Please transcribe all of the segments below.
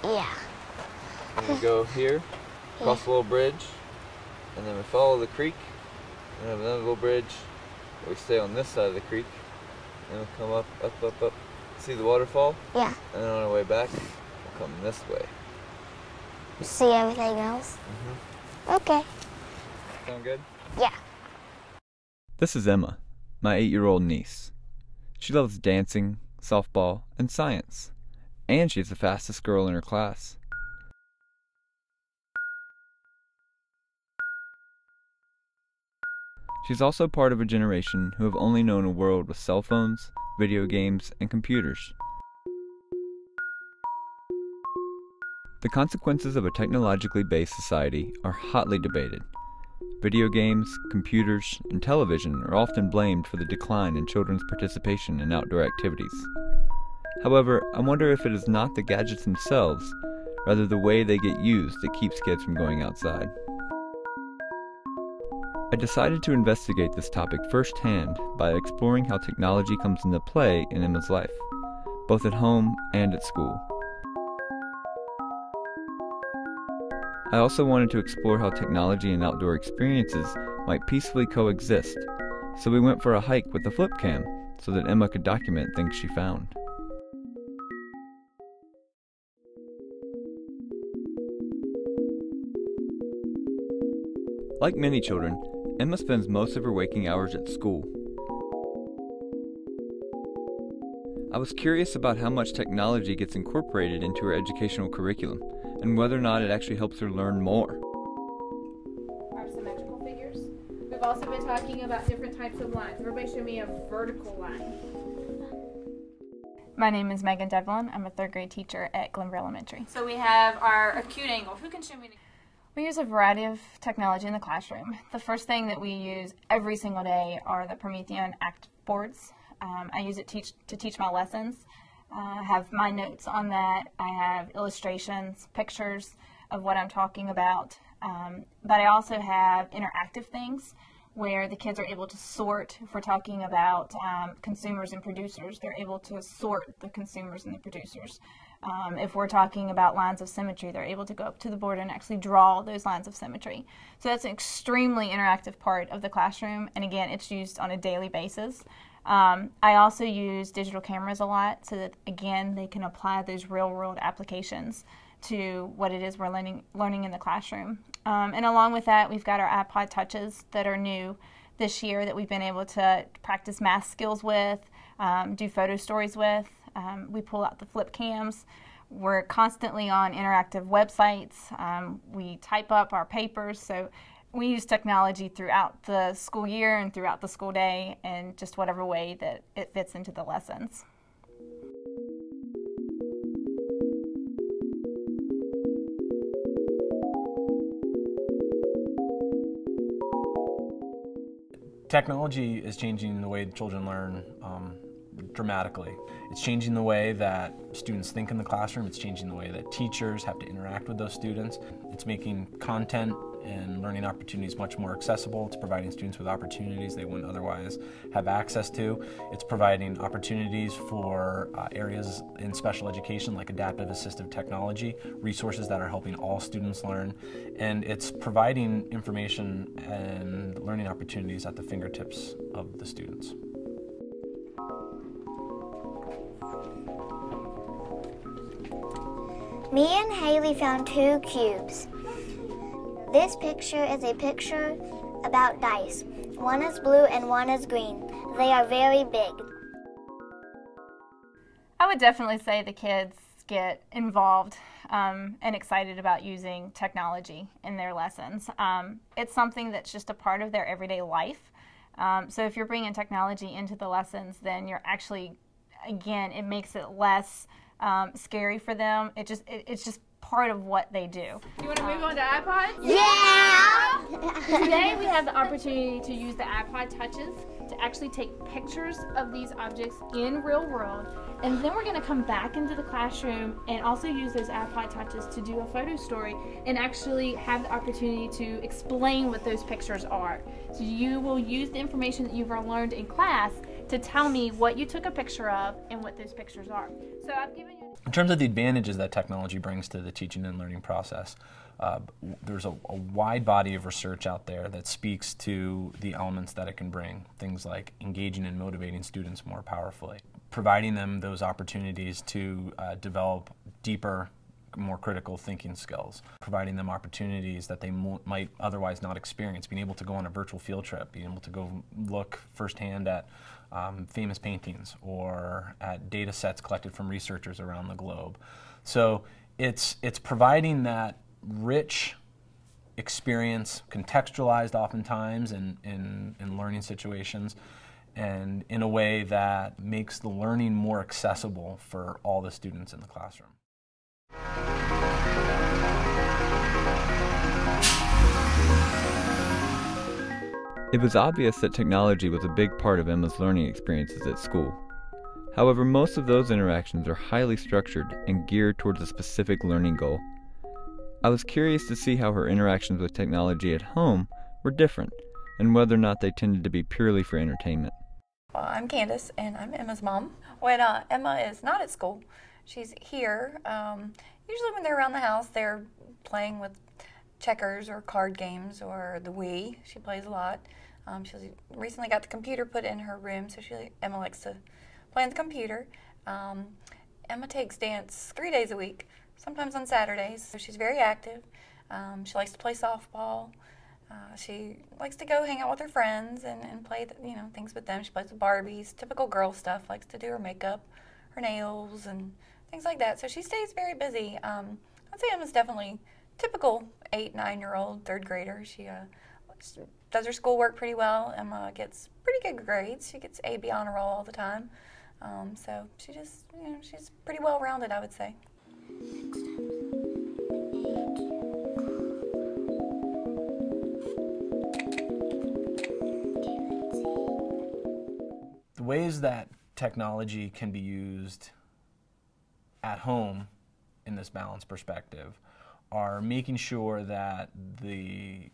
here? Yeah. And we go here, cross a little bridge, and then we follow the creek, and we have another little bridge. We stay on this side of the creek, and we'll come up, up, up, up. See the waterfall? Yeah. And then on our way back, we'll come this way. See everything else? Mm-hmm. Okay. Sound good? Yeah. This is Emma, my 8-year-old niece. She loves dancing, softball, and science. And she's the fastest girl in her class. She's also part of a generation who have only known a world with cell phones, video games, and computers. The consequences of a technologically based society are hotly debated. Video games, computers, and television are often blamed for the decline in children's participation in outdoor activities. However, I wonder if it is not the gadgets themselves, rather the way they get used that keeps kids from going outside. I decided to investigate this topic firsthand by exploring how technology comes into play in Emma's life, both at home and at school. I also wanted to explore how technology and outdoor experiences might peacefully coexist, so we went for a hike with a flip cam so that Emma could document things she found. Like many children, Emma spends most of her waking hours at school. I was curious about how much technology gets incorporated into her educational curriculum, and whether or not it actually helps her learn more. Our symmetrical figures. We've also been talking about different types of lines. Everybody show me a vertical line. My name is Megan Devlin. I'm a 3rd grade teacher at Glenville Elementary. So we have our acute angle. Who can show me? We use a variety of technology in the classroom. The first thing that we use every single day are the Promethean Act boards. I use it to teach my lessons. I have my notes on that. I have illustrations, pictures of what I'm talking about. But I also have interactive things where the kids are able to sort. If we're talking about consumers and producers, they're able to sort the consumers and the producers. If we're talking about lines of symmetry, they're able to go up to the board and actually draw those lines of symmetry. So that's an extremely interactive part of the classroom, and again, it's used on a daily basis. I also use digital cameras a lot so that, again, they can apply those real-world applications to what it is we're learning in the classroom. And along with that, we've got our iPod Touches that are new this year that we've been able to practice math skills with, do photo stories with. We pull out the flip cams. We're constantly on interactive websites. We type up our papers. So we use technology throughout the school year and throughout the school day in just whatever way that it fits into the lessons. Technology is changing the way children learn dramatically. It's changing the way that students think in the classroom. It's changing the way that teachers have to interact with those students. It's making content and learning opportunities much more accessible. It's providing students with opportunities they wouldn't otherwise have access to. It's providing opportunities for areas in special education like adaptive assistive technology, resources that are helping all students learn, and it's providing information and learning opportunities at the fingertips of the students. Me and Haley found 2 cubes. This picture is a picture about dice. One is blue and one is green. They are very big. I would definitely say the kids get involved and excited about using technology in their lessons. It's something that's just a part of their everyday life. So if you're bringing technology into the lessons, then you're actually, again, it makes it less scary for them. It's just part of what they do. You want to move on to iPods? Yeah! Today we have the opportunity to use the iPod Touches to actually take pictures of these objects in real world, and then we're going to come back into the classroom and also use those iPod Touches to do a photo story and actually have the opportunity to explain what those pictures are. So you will use the information that you've learned in class to tell me what you took a picture of and what those pictures are. So I've given you... In terms of the advantages that technology brings to the teaching and learning process, there's a wide body of research out there that speaks to the elements that it can bring, things like engaging and motivating students more powerfully, providing them those opportunities to develop deeper, more critical thinking skills, providing them opportunities that they might otherwise not experience, being able to go on a virtual field trip, being able to go look firsthand at famous paintings or at data sets collected from researchers around the globe. So it's providing that rich experience, contextualized oftentimes in learning situations, and in a way that makes the learning more accessible for all the students in the classroom. It was obvious that technology was a big part of Emma's learning experiences at school. However, most of those interactions are highly structured and geared towards a specific learning goal. I was curious to see how her interactions with technology at home were different, and whether or not they tended to be purely for entertainment. I'm Candace, and I'm Emma's mom. When Emma is not at school, she's here. Usually when they're around the house, they're playing with checkers or card games or the Wii. She plays a lot. She's recently got the computer put in her room, so Emma likes to play on the computer. Emma takes dance 3 days a week, sometimes on Saturdays. So she's very active. She likes to play softball. She likes to go hang out with her friends and play things with them. She plays with Barbies, typical girl stuff, likes to do her makeup, her nails, and things like that. So she stays very busy. I'd say Emma's definitely typical 8, 9-year-old third grader. She does her schoolwork pretty well. Emma gets pretty good grades. She gets A/B honor roll all the time. So she just, she's pretty well rounded, I would say. The ways that technology can be used at home in this balanced perspective are making sure that the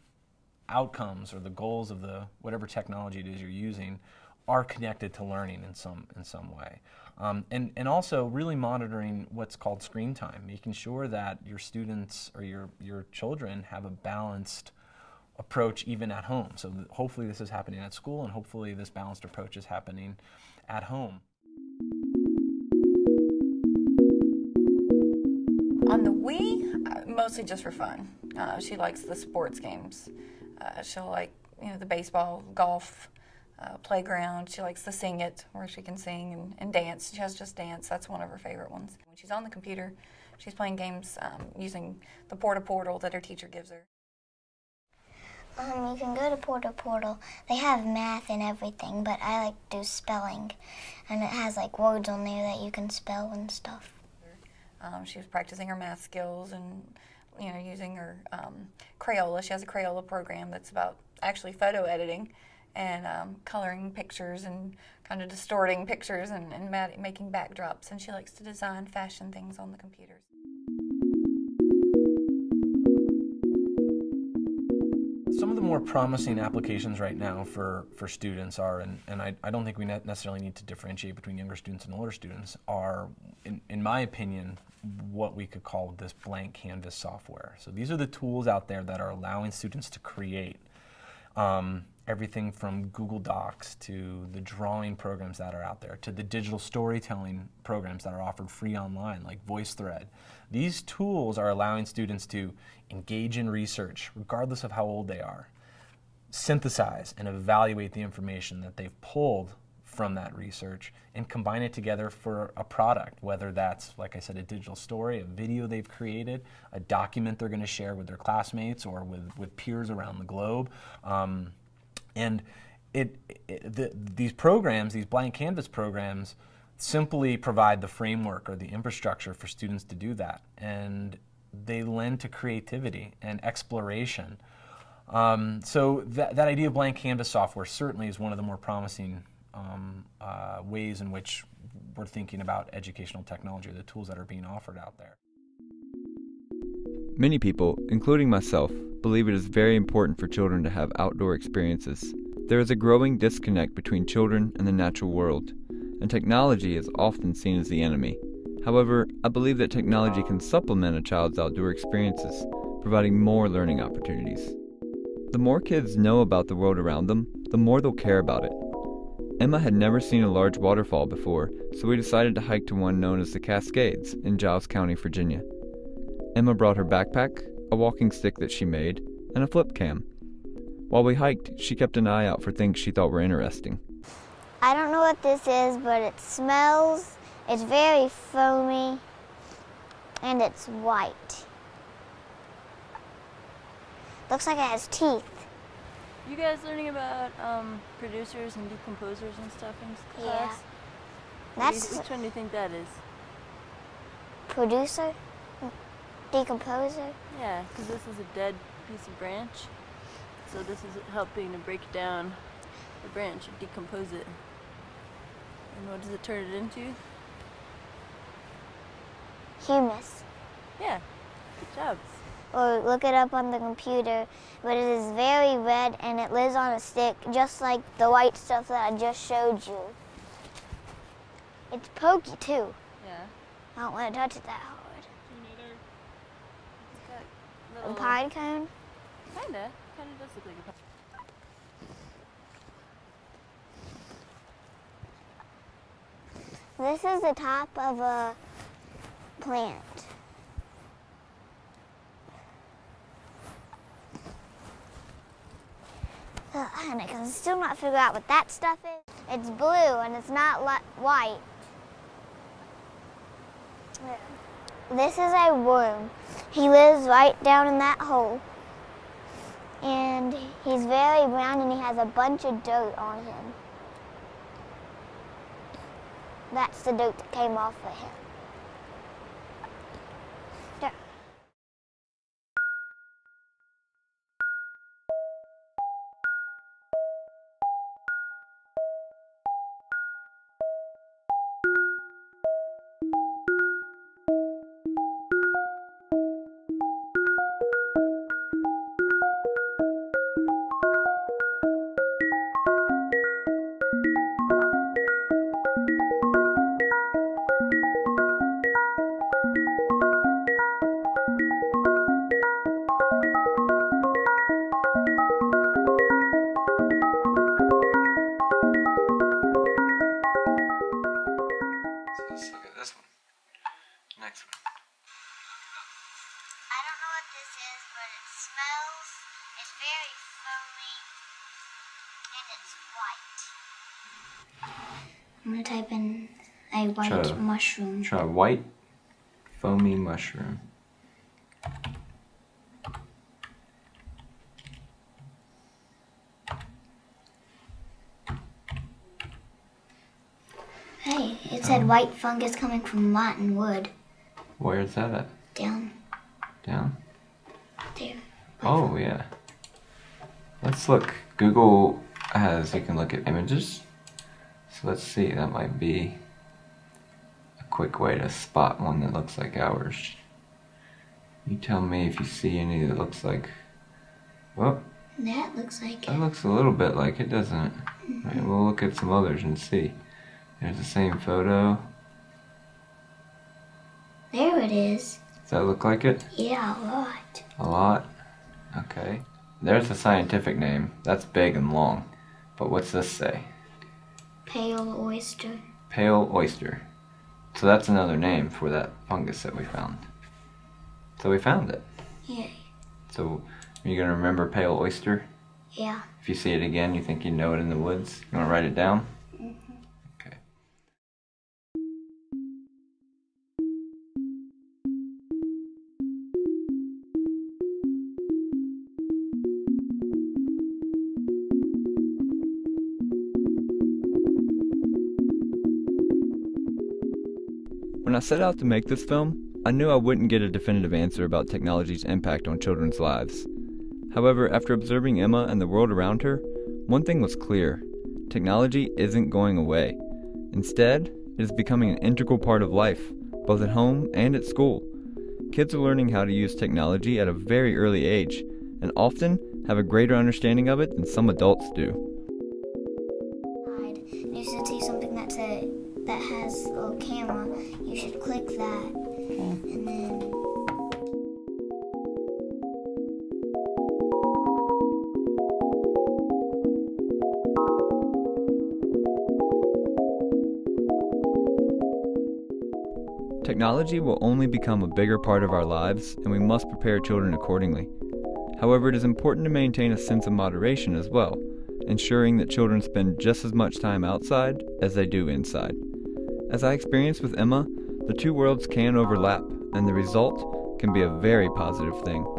outcomes or the goals of whatever technology it is you're using are connected to learning in some way. And also really monitoring what's called screen time, making sure that your students or your children have a balanced approach even at home. So hopefully this is happening at school, and hopefully this balanced approach is happening at home. On the Wii, mostly just for fun. She likes the sports games. She'll like, the baseball, golf, playground. She likes to sing it, where she can sing and dance. She has Just Dance. That's one of her favorite ones. When she's on the computer, she's playing games using the portal that her teacher gives her. You can go to Portal. They have math and everything, but I like to do spelling. And it has like words on there that you can spell and stuff. She was practicing her math skills and using her Crayola. She has a Crayola program that's about actually photo editing and coloring pictures and kind of distorting pictures and making backdrops. And she likes to design fashion things on the computers. Some of the more promising applications right now for students are, and I don't think we necessarily need to differentiate between younger students and older students, are, in my opinion, what we could call this blank canvas software. So these are the tools out there that are allowing students to create everything from Google Docs to the drawing programs that are out there to the digital storytelling programs that are offered free online like VoiceThread. These tools are allowing students to engage in research regardless of how old they are, synthesize and evaluate the information that they've pulled from that research and combine it together for a product, whether that's, like I said, a digital story, a video they've created, a document they're going to share with their classmates or with peers around the globe. And these programs, these blank canvas programs, simply provide the framework or the infrastructure for students to do that. And they lend to creativity and exploration. So that idea of blank canvas software certainly is one of the more promising ways in which we're thinking about educational technology, or the tools that are being offered out there. Many people, including myself, believe it is very important for children to have outdoor experiences, There is a growing disconnect between children and the natural world, and technology is often seen as the enemy. However, I believe that technology can supplement a child's outdoor experiences, providing more learning opportunities. The more kids know about the world around them, the more they'll care about it. Emma had never seen a large waterfall before, so we decided to hike to one known as the Cascades in Giles County, Virginia. Emma brought her backpack, a walking stick that she made, and a flip cam. While we hiked, she kept an eye out for things she thought were interesting. I don't know what this is, but it smells, it's very foamy, and it's white. Looks like it has teeth. You guys learning about producers and decomposers and stuff in class? Yeah. Which one do you think that is? Producer? Decomposer? Yeah, because this is a dead piece of branch. So this is helping to break down the branch and decompose it. And what does it turn it into? Humus. Yeah, good job. Or look it up on the computer, but it is very red and it lives on a stick, just like the white stuff that I just showed you. It's pokey too. Yeah. I don't want to touch it that hard. It's got A little, pine cone? Kinda does look like a pine. This is the top of a plant. And I can still not figure out what that stuff is. It's blue and it's not white. This is a worm. He lives right down in that hole. And he's very brown and he has a bunch of dirt on him. That's the dirt that came off of him. There. Let's look at this one. Next one. I don't know what this is, but it smells, it's very foamy, and it's white. I'm going to type in a white mushroom. Try white, foamy mushroom. Hey, it said white fungus coming from rotten wood. Where's that at? Down Down? there. Oh, yeah. Let's look. Google has, you can look at images. So let's see, that might be a quick way to spot one that looks like ours. You tell me if you see any that looks like, well, That looks like that it. looks a little bit like it, doesn't it? Right, we'll look at some others and see. There's the same photo. There it is. Does that look like it? Yeah, a lot. A lot? Okay. There's the scientific name. That's big and long. But what's this say? Pale oyster. Pale oyster. So that's another name for that fungus that we found. So we found it. Yeah. So are you going to remember pale oyster? Yeah. If you see it again, you think you know it in the woods? You want to write it down? Okay. When I set out to make this film, I knew I wouldn't get a definitive answer about technology's impact on children's lives. However, after observing Emma and the world around her, one thing was clear. Technology isn't going away. Instead, it is becoming an integral part of life, both at home and at school. Kids are learning how to use technology at a very early age, and often have a greater understanding of it than some adults do. you should see something that has a little camera. You should click that, and then Technology will only become a bigger part of our lives, and we must prepare children accordingly. However, it is important to maintain a sense of moderation as well, ensuring that children spend just as much time outside as they do inside. As I experienced with Emma, the two worlds can overlap, and the result can be a very positive thing.